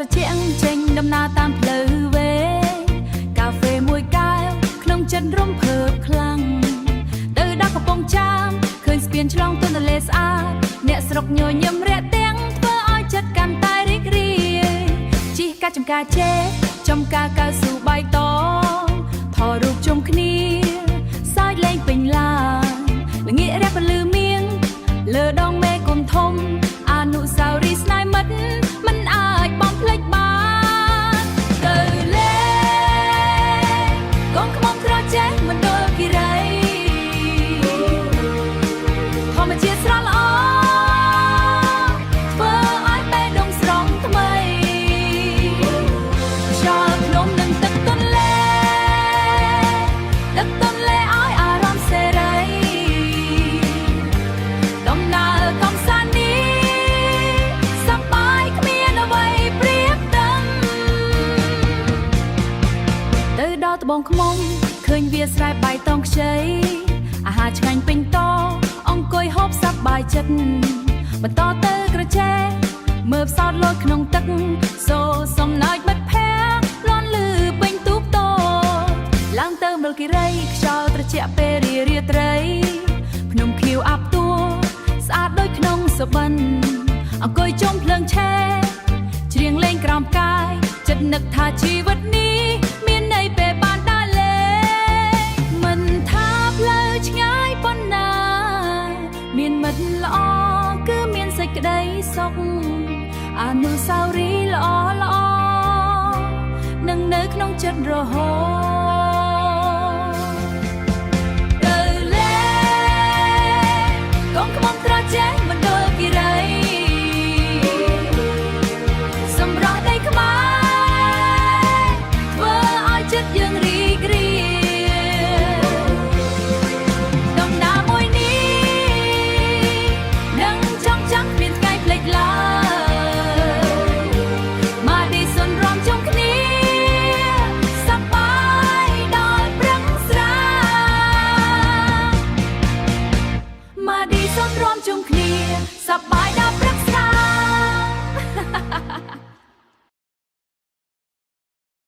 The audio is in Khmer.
តជាងចេញដំណើរតាមផ្លូវវែងកាហ្វេមួយកែវក្នុងចិត្តរំភើបខ្លាំងទៅដល់កំពង់ចាមឃើញស្ពានឆ្លងទន្ទលេស្អាតអ្នកស្រុកញញឹមរាក់ទាំងធ្វើឲ្យចិត្តកាន់តែរីករាយជិះកាច់ចំការចេចំការកៅស៊ូបៃតងថតរូបជុំគ្នាសើចលេងពេញឡានល្ងាចរះពលឺមៀងលើដងមេគុំធំអនុស្សាវរីយ៍ស្នេហ៍មិត្តមិនអាចបំភ្លេចបានទៅលេងកូនខ្មុំក្រចេះមណ្ឌលគិរីធម្មជាតិស្រស់ល្អធ្វើឲ្យបេះដូងស្រស់ថ្មីខ្យល់ភ្នំនឹងទឹកទន្លេឲ្យអារម្មណ៍សេរីដំណើរកំសាន្តនេះសប្បាយគ្មានអ្វីប្រៀបដឹងទៅដល់ត្បូងឃ្មុំឃើញវាស្រែបៃតងខ្ចីអាហារឆ្ងាញ់ពេញតអង្គុយហូបសប្បាយចិត្តបន្តទៅក្រចេះមើលផ្សោតលោតក្នុងទឹកសូសំណើចមិត្តភ័ក្តិលាន់លឺពេញទូកតឡើងទៅមលគិរីខ្យល់ត្រជាក់ពេលរាត្រីភ្នំខៀវអាប់ទួស្អាតដូចក្នុងសុបិនអង្គុយជុំភ្លើងឆេះច្រៀងលេងក្រោមផ្កាយចិត្តនឹកថាជីវិតនេះមានន័យពេលបានដើរលេងមិនថាផ្លូវឆ្ងាយប៉ុណ្ណាមានមិត្តល្អគឺមានសេចក្តីសុខអនុស្សាវរីយ៍ល្អនឹងនៅក្នុងចិត្តរហូត